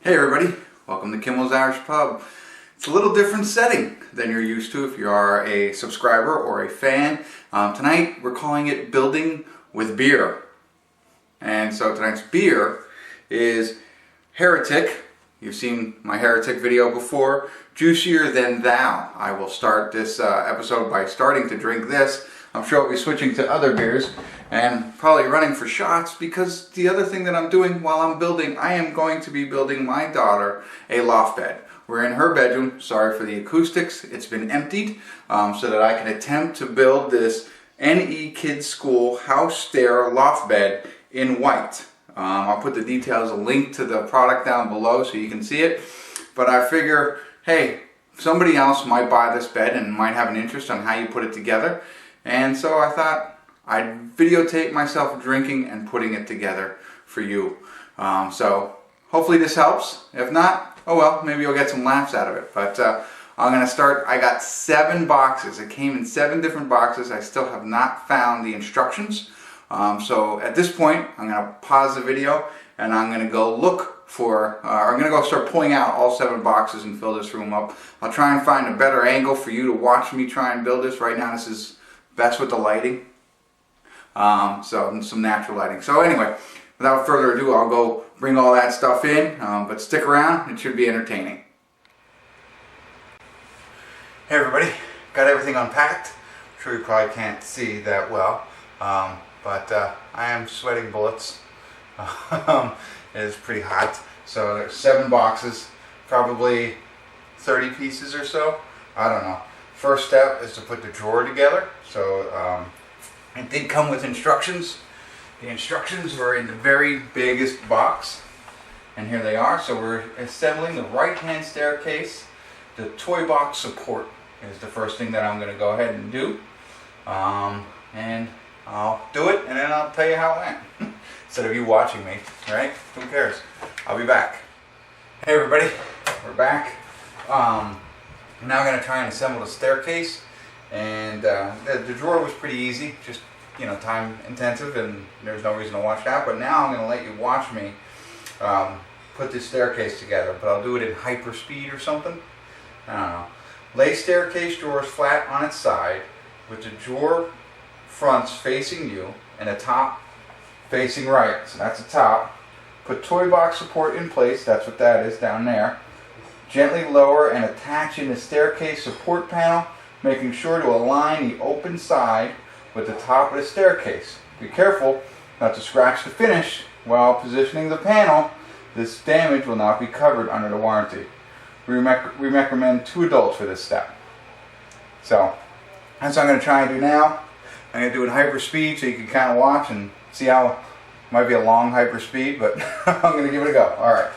Hey everybody, welcome to Kimmel's Irish Pub. It's a little different setting than you're used to if you are a subscriber or a fan. Tonight we're calling it Building with Beer. And so tonight's beer is Heretic. You've seen my Heretic video before. Juicier Than Thou. I will start this episode by starting to drink this. I'm sure I'll be switching to other beers and probably running for shots, because the other thing that I'm doing while I'm building, I am going to be building my daughter a loft bed. We're in her bedroom. Sorry for the acoustics. It's been emptied so that I can attempt to build this NE Kids School house stair loft bed in white. I'll put the details, a link to the product down below so you can see it. But I figure, hey, somebody else might buy this bed and might have an interest on how you put it together. And so I thought I'd videotape myself drinking and putting it together for you. So hopefully this helps. If not, oh well, maybe you'll get some laughs out of it. But I'm going to start. I got 7 boxes. It came in 7 different boxes. I still have not found the instructions. So at this point, I'm going to pause the video and I'm going to go look for, I'm going to go start pulling out all 7 boxes and fill this room up. I'll try and find a better angle for you to watch me try and build this. Right now this is best with the lighting. So some natural lighting. So anyway, without further ado, I'll go bring all that stuff in, but stick around, it should be entertaining. Hey everybody, got everything unpacked. I'm sure you probably can't see that well, but I am sweating bullets. It is pretty hot. So there's 7 boxes, probably 30 pieces or so. I don't know. First step is to put the drawer together. So it did come with instructions. The instructions were in the very biggest box, and here they are. So we're assembling the right-hand staircase. The toy box support is the first thing that I'm going to go ahead and do, and I'll do it, and then I'll tell you how it went instead of you watching me, right? Who cares? I'll be back. Hey everybody, we're back. I'm now going to try and assemble the staircase. And the drawer was pretty easy, just, you know, time intensive, and there's no reason to watch that. But now I'm going to let you watch me put this staircase together. But I'll do it in hyper speed or something. I don't know. Lay staircase drawers flat on its side with the drawer fronts facing you and the top facing right. So that's the top. Put toy box support in place. That's what that is down there. Gently lower and attach in the staircase support panel, making sure to align the open side with the top of the staircase. Be careful not to scratch the finish while positioning the panel. This damage will not be covered under the warranty. We recommend 2 adults for this step. So that's what I'm going to try and do now. I'm going to do it in hyper speed so you can kind of watch and see how it might be a long hyper speed, but I'm going to give it a go. Alright.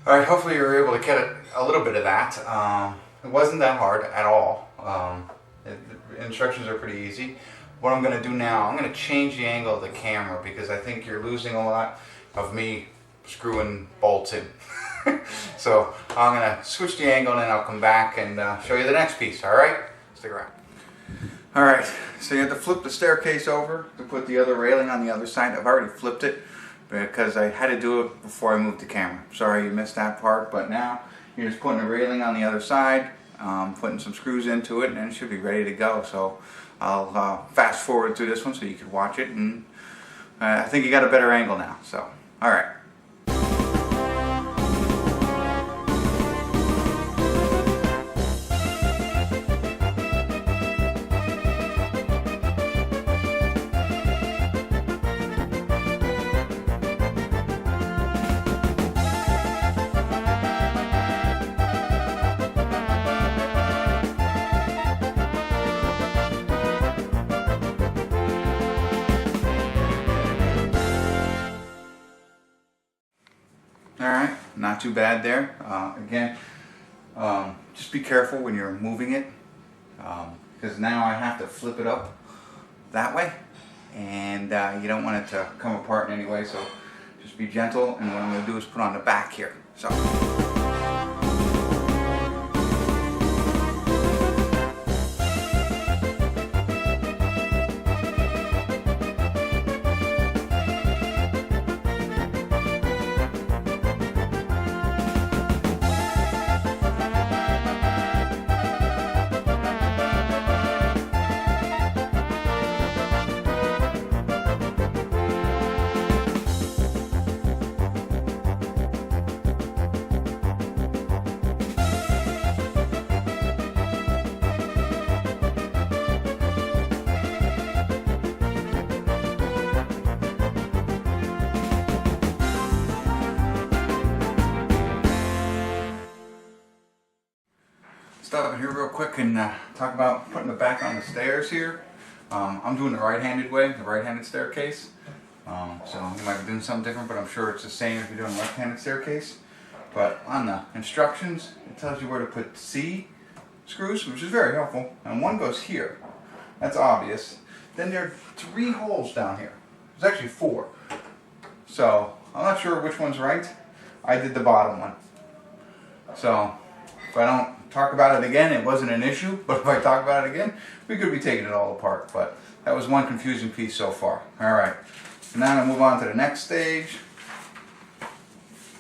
Alright, hopefully you were able to get a little bit of that. It wasn't that hard at all. The instructions are pretty easy. What I'm going to do now, I'm going to change the angle of the camera because I think you're losing a lot of me screwing bolts in. So I'm going to switch the angle and then I'll come back and show you the next piece. Alright? Stick around. Alright, so you have to flip the staircase over to put the other railing on the other side. I've already flipped it because I had to do it before I moved the camera. Sorry you missed that part, but now you're just putting the railing on the other side, putting some screws into it, and then it should be ready to go. So I'll fast forward through this one so you can watch it, and I think you got a better angle now. So, alright. Alright, not too bad there. Again, just be careful when you're moving it, because now I have to flip it up that way, and you don't want it to come apart in any way, so just be gentle, and what I'm going to do is put on the back here. So. Stop in here real quick and talk about putting the back on the stairs here. I'm doing the right-handed way, the right-handed staircase. So you might be doing something different, but I'm sure it's the same if you're doing a left-handed staircase. But on the instructions, it tells you where to put C screws, which is very helpful. And one goes here. That's obvious. Then there are 3 holes down here. There's actually 4. So I'm not sure which one's right. I did the bottom one. So if I don't talk about it again, it wasn't an issue, but if I talk about it again, we could be taking it all apart. But that was one confusing piece so far. Alright, so now I'm going to move on to the next stage,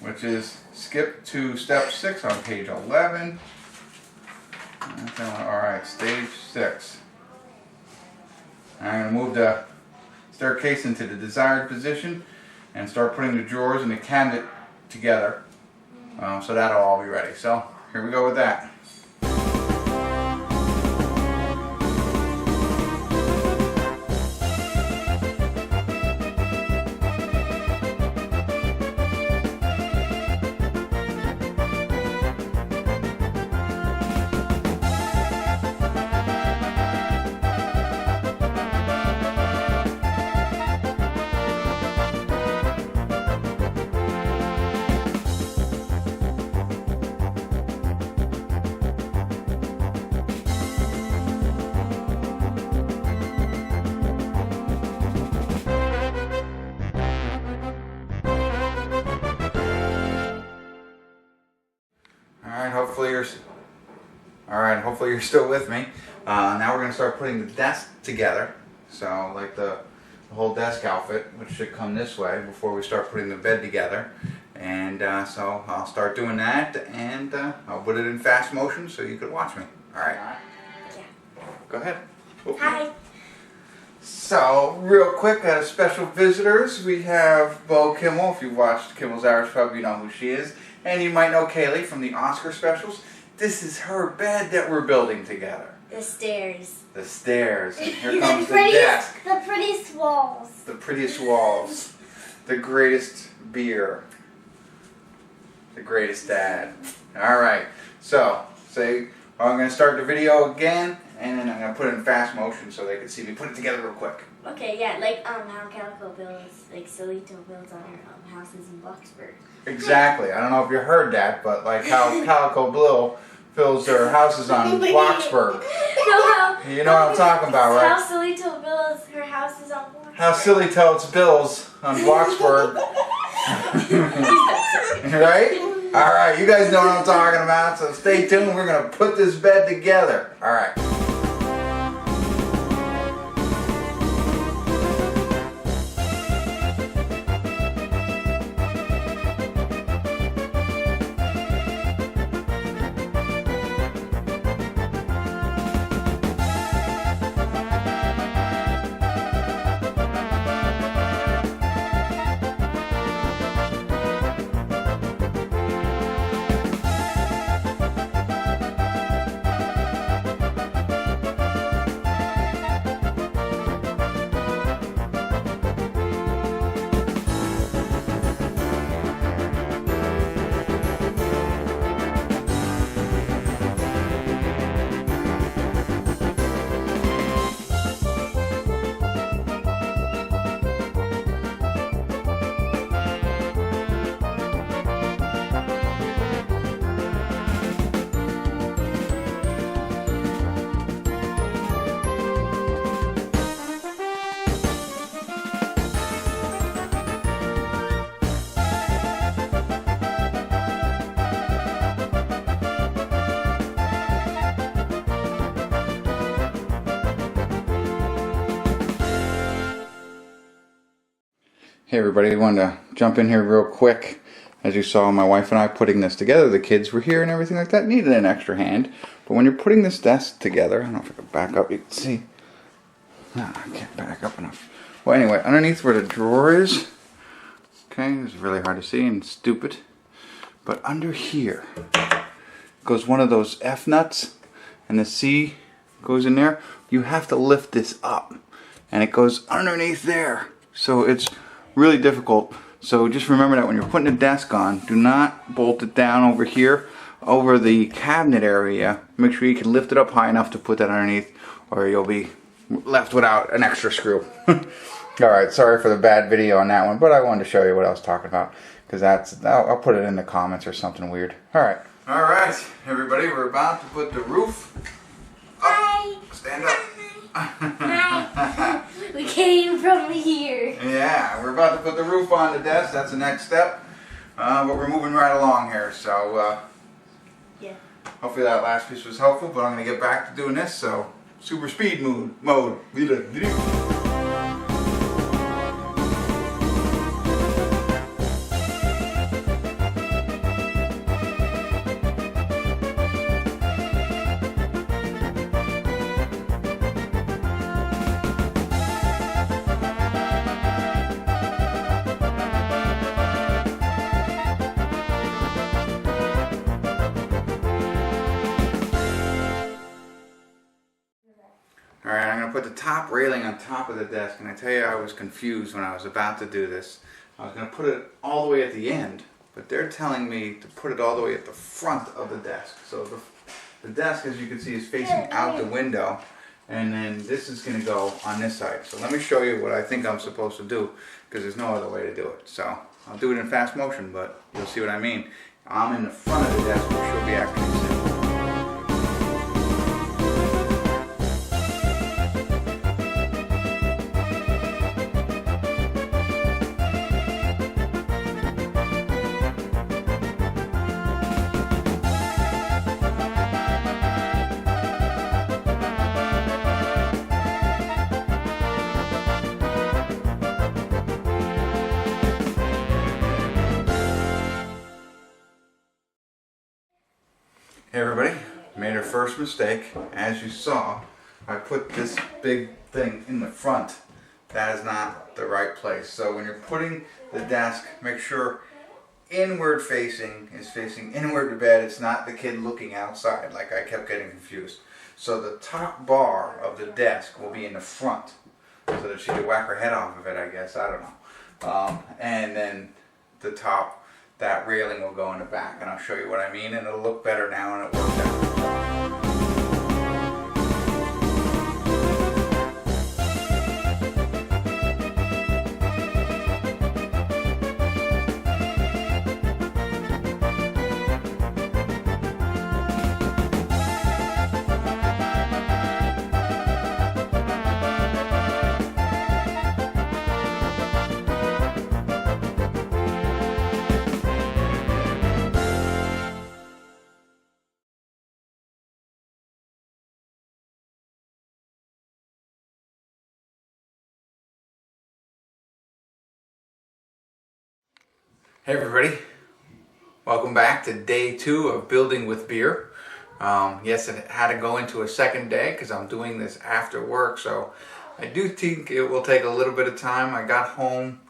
which is skip to step 6 on page 11. Alright, stage 6. I'm going to move the staircase into the desired position and start putting the drawers and the cabinet together. So that'll all be ready. So here we go with that. Hopefully you're still with me. Now we're going to start putting the desk together. So like the whole desk outfit, which should come this way before we start putting the bed together. And so I'll start doing that, and I'll put it in fast motion so you can watch me. Alright? Yeah. Go ahead. Oop. Hi. So, real quick, special visitors. We have Bo Kimmel. If you watched Kimmel's Irish Pub, you know who she is. And you might know Kaylee from the Oscar specials. This is her bed that we're building together. The stairs. The stairs. And here comes the desk. The prettiest walls. The prettiest walls. The greatest beer. The greatest dad. Alright, so I'm going to start the video again, and then I'm going to put it in fast motion so they can see me put it together real quick. Okay, yeah, like how Calico builds, like Solito builds on her houses in Bloxburg. Exactly. I don't know if you heard that, but like how Calico Blue builds their houses on Bloxburg. You know what I'm talking about, right? How Solito builds her houses on Bloxburg. How Silly Totes builds on Bloxburg. Right? Alright, you guys know what I'm talking about, so stay tuned. We're going to put this bed together. Alright. Hey everybody, I wanted to jump in here real quick. As you saw, my wife and I putting this together, the kids were here and everything like that, needed an extra hand. But when you're putting this desk together, I don't know if I can back up, you can see. No, I can't back up enough. Well anyway, underneath where the drawer is, okay, it's really hard to see and stupid. But under here goes one of those F nuts, and the C goes in there. You have to lift this up, and it goes underneath there. So it's really difficult. So just remember that when you're putting the desk on, do not bolt it down over here, over the cabinet area. Make sure you can lift it up high enough to put that underneath, or you'll be left without an extra screw. Alright, sorry for the bad video on that one, but I wanted to show you what I was talking about, because I'll put it in the comments or something weird. Alright. Alright, everybody, we're about to put the roof up. Hi. Stand up. Hi. We came from here. Yeah, we're about to put the roof on the desk. That's the next step. But we're moving right along here. So, yeah. Hopefully that last piece was helpful. But I'm going to get back to doing this. So, super speed mode. Alright, I'm going to put the top railing on top of the desk, and I tell you I was confused when I was about to do this. I was going to put it all the way at the end, but they're telling me to put it all the way at the front of the desk. So the desk, as you can see, is facing out the window, and then this is going to go on this side. So let me show you what I think I'm supposed to do, because there's no other way to do it. So I'll do it in fast motion, but you'll see what I mean. I'm in the front of the desk where she'll be actually sitting. Hey everybody, made our first mistake. As you saw, I put this big thing in the front. That is not the right place. So when you're putting the desk, make sure inward facing is facing inward to bed. It's not the kid looking outside, like I kept getting confused. So the top bar of the desk will be in the front, so that she could whack her head off of it, I guess, I don't know. And then the top, that railing will go in the back, and I'll show you what I mean, and it'll look better now, and it worked out. Hey everybody, welcome back to day 2 of building with beer. Yes, it had to go into a second day because I'm doing this after work, so I do think it will take a little bit of time. I got home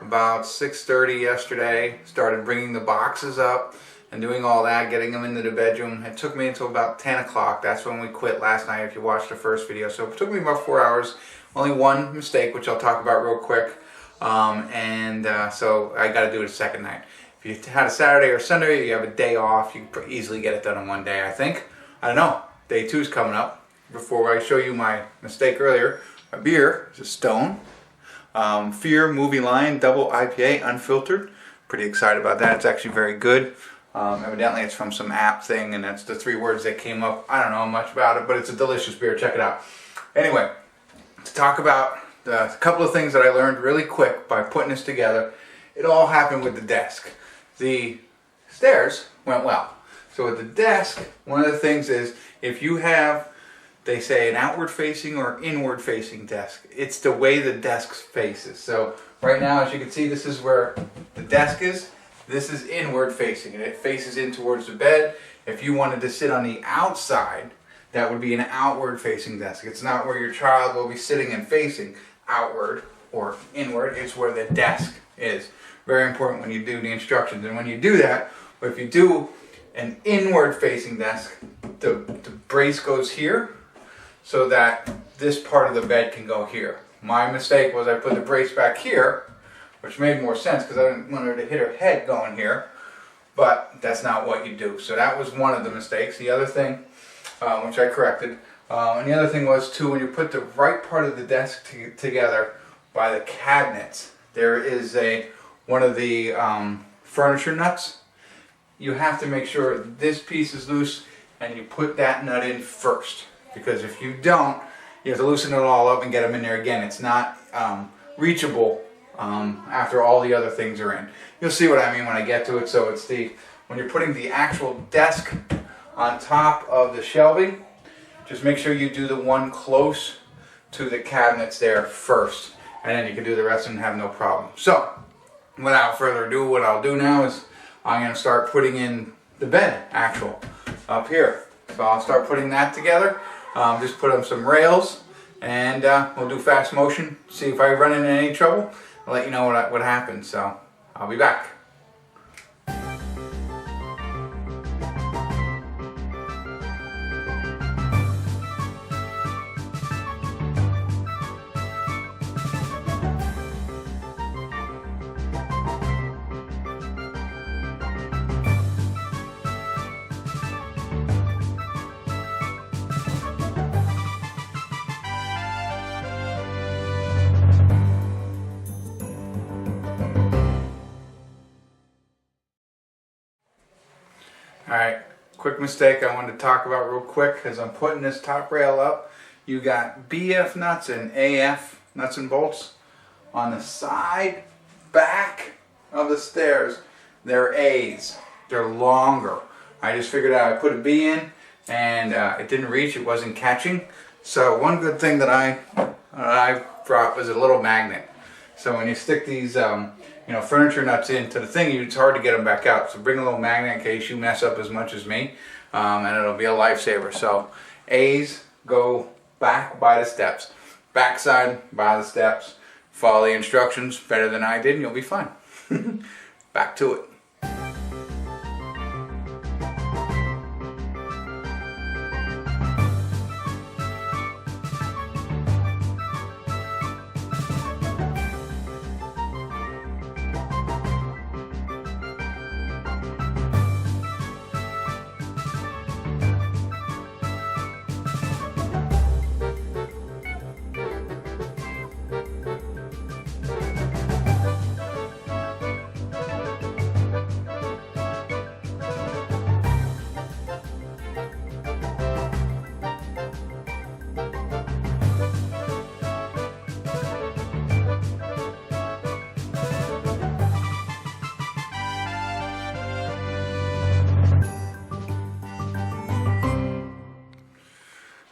about 6:30 yesterday, started bringing the boxes up and doing all that, getting them into the bedroom. It took me until about 10 o'clock. That's when we quit last night if you watched the first video. So it took me about 4 hours. Only one mistake, which I'll talk about real quick. So I got to do it a second night. If you had a Saturday or Sunday, you have a day off, you can easily get it done in one day, I think. I don't know. Day 2 is coming up. Before I show you my mistake earlier, my beer is a Stone. Fear Movie Line Double IPA Unfiltered. Pretty excited about that. It's actually very good. Evidently it's from some app thing, and that's the 3 words that came up. I don't know much about it, but it's a delicious beer. Check it out. Anyway, to talk about a couple of things that I learned really quick by putting this together. It all happened with the desk. The stairs went well. So with the desk, one of the things is if you have they say an outward facing or inward facing desk. It's the way the desk faces. So right now, as you can see, this is where the desk is. This is inward facing, and it faces in towards the bed. If you wanted to sit on the outside, that would be an outward facing desk. It's not where your child will be sitting and facing outward or inward. It's where the desk is. Very important when you do the instructions. And when you do that, or if you do an inward facing desk, the brace goes here so that this part of the bed can go here. My mistake was I put the brace back here, which made more sense because I didn't want her to hit her head going here, but that's not what you do. So that was one of the mistakes. The other thing, which I corrected, and the other thing was too, when you put the right part of the desk together by the cabinets, there is one of the furniture nuts. You have to make sure this piece is loose and you put that nut in first, because if you don't, you have to loosen it all up and get them in there again. It's not reachable after all the other things are in. You'll see what I mean when I get to it. So it's when you're putting the actual desk on top of the shelving, just make sure you do the one close to the cabinets there first, and then you can do the rest and have no problem. So without further ado, what I'll do now is I'm going to start putting in the bed actual up here. So I'll start putting that together. Just put on some rails, and we'll do fast motion. See if I run into any trouble. I'll let you know what happens. So I'll be back. Alright, quick mistake I wanted to talk about real quick as I'm putting this top rail up. You got BF nuts and AF nuts and bolts on the side back of the stairs. They're A's. They're longer. I just figured out I put a B in and it didn't reach, it wasn't catching. So one good thing that I brought was a little magnet. So when you stick these furniture nuts into the thing, it's hard to get them back out. So bring a little magnet in case you mess up as much as me, and it'll be a lifesaver. So A's go back by the steps, backside by the steps. Follow the instructions better than I did, and you'll be fine. Back to it.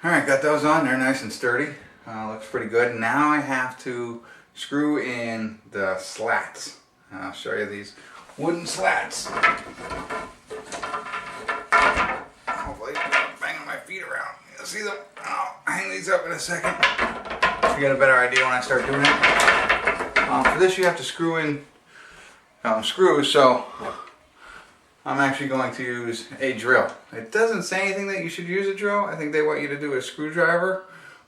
Alright, got those on there nice and sturdy. Looks pretty good. Now I have to screw in the slats. I'll show you these wooden slats. Hopefully I'm not banging my feet around. You'll see them. I'll hang these up in a second. You get a better idea when I start doing it. For this you have to screw in screws, so I'm actually going to use a drill. It doesn't say anything that you should use a drill. I think they want you to do a screwdriver,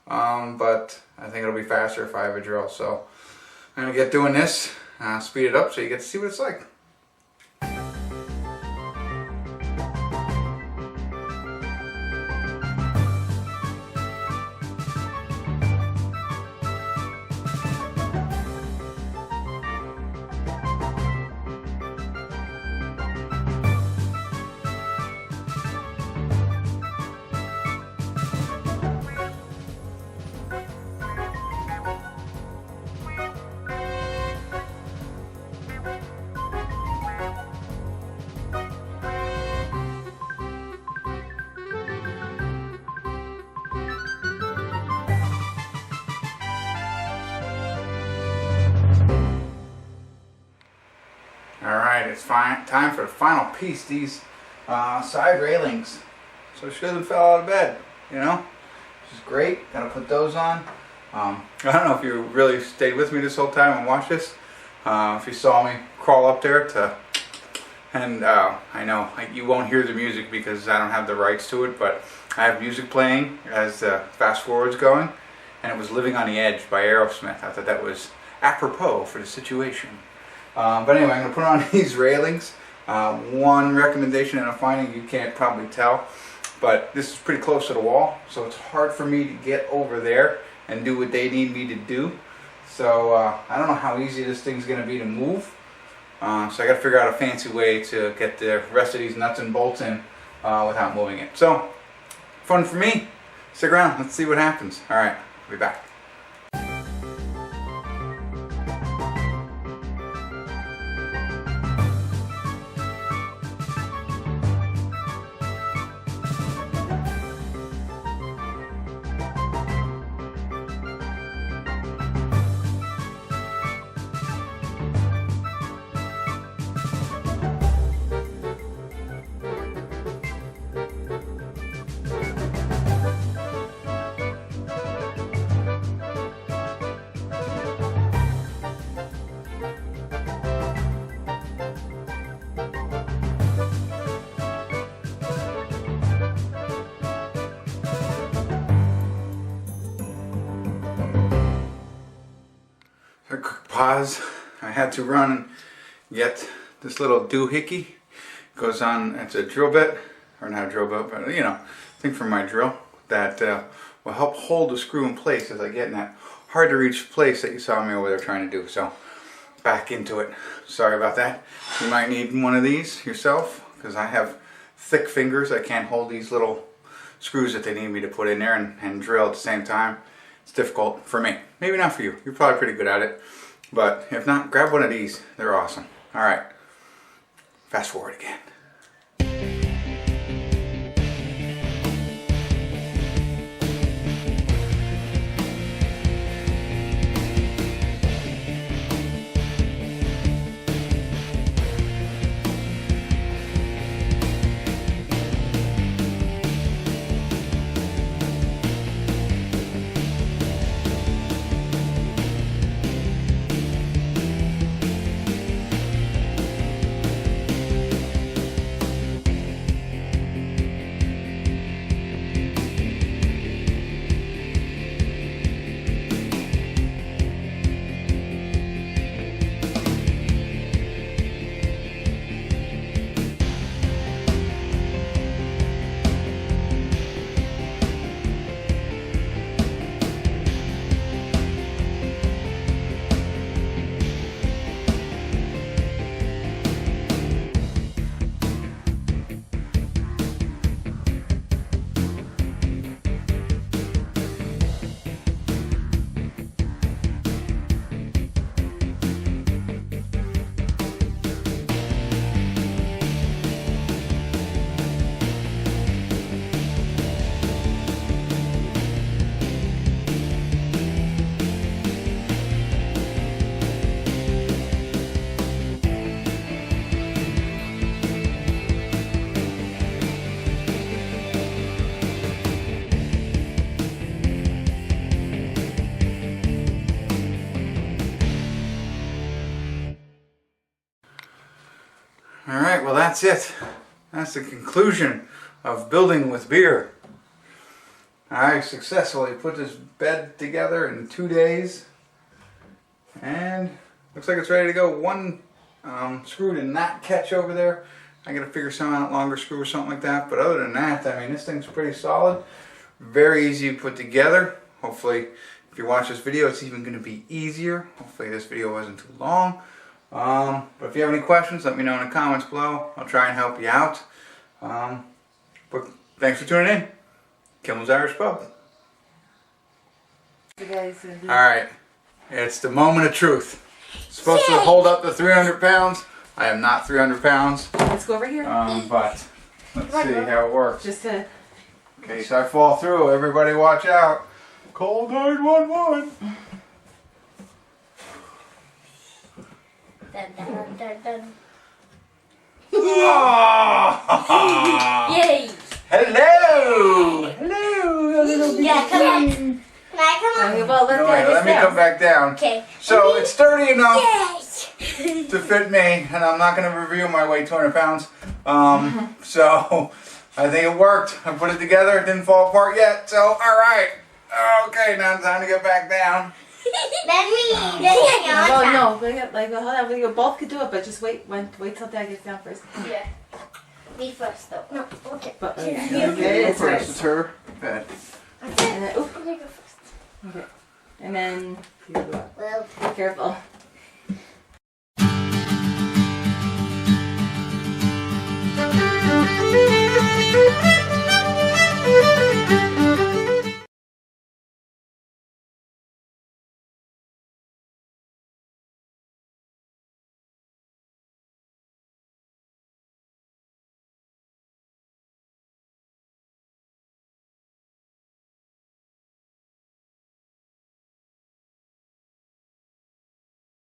but I think it'll be faster if I have a drill. So I'm going to get doing this, speed it up so you get to see what it's like. it's time for the final piece, these side railings. So she doesn't fall out of bed, you know? Which is great. Gotta put those on. I don't know if you really stayed with me this whole time and watched this. If you saw me crawl up there and I know you won't hear the music because I don't have the rights to it, but I have music playing as the fast forward's going, and it was Living on the Edge by Aerosmith. I thought that was apropos for the situation. But anyway, I'm going to put on these railings. One recommendation and a finding, you can't probably tell, but this is pretty close to the wall, so it's hard for me to get over there and do what they need me to do. So I don't know how easy this thing's going to be to move. So I got to figure out a fancy way to get the rest of these nuts and bolts in without moving it. So fun for me. Stick around. Let's see what happens. All right, I'll be back. A quick pause. I had to run and get this little doohickey. Goes on, it's a drill bit, or not a drill bit, but you know, thing for my drill that will help hold the screw in place as I get in that hard to reach place that you saw me over there trying to do. So back into it. Sorry about that. You might need one of these yourself because I have thick fingers. I can't hold these little screws that they need me to put in there and drill at the same time. It's difficult for me. Maybe not for you. You're probably pretty good at it. But if not, grab one of these. They're awesome. All right. Fast forward again. Alright, well that's it. That's the conclusion of building with beer. I successfully put this bed together in 2 days. And looks like it's ready to go. One screw did not catch over there. I gotta figure some out, longer screw or something like that. But other than that, I mean, this thing's pretty solid. Very easy to put together. Hopefully, if you watch this video, it's even gonna be easier. Hopefully this video wasn't too long. But if you have any questions, let me know in the comments below. I'll try and help you out. But thanks for tuning in. Kimmel's Irish Pub. Alright, it's the moment of truth. It's supposed to hold up to 300 pounds. I am not 300 pounds. Let's go over here. But let's see how it works. Just to... In case I fall through, everybody watch out. Call 911. Dun, dun, dun, dun. Oh! Yay! Hello! Hello! Yeah, come on. Can I come on? Okay, well, let's No, wait, let me come back down. Okay. So it's sturdy enough Yay! to fit me, and I'm not going to reveal my weight 200 pounds. So I think it worked. I put it together. It didn't fall apart yet. So, all right. Okay, now it's time to get back down. Then we Well, no, hold on, we both could do it, but just wait till Dad gets down first. Yeah. Me first, though. No, okay. But, Yeah. okay, it's First, right. it's her bed. And then, Okay, go first. okay. And then, Well, be careful.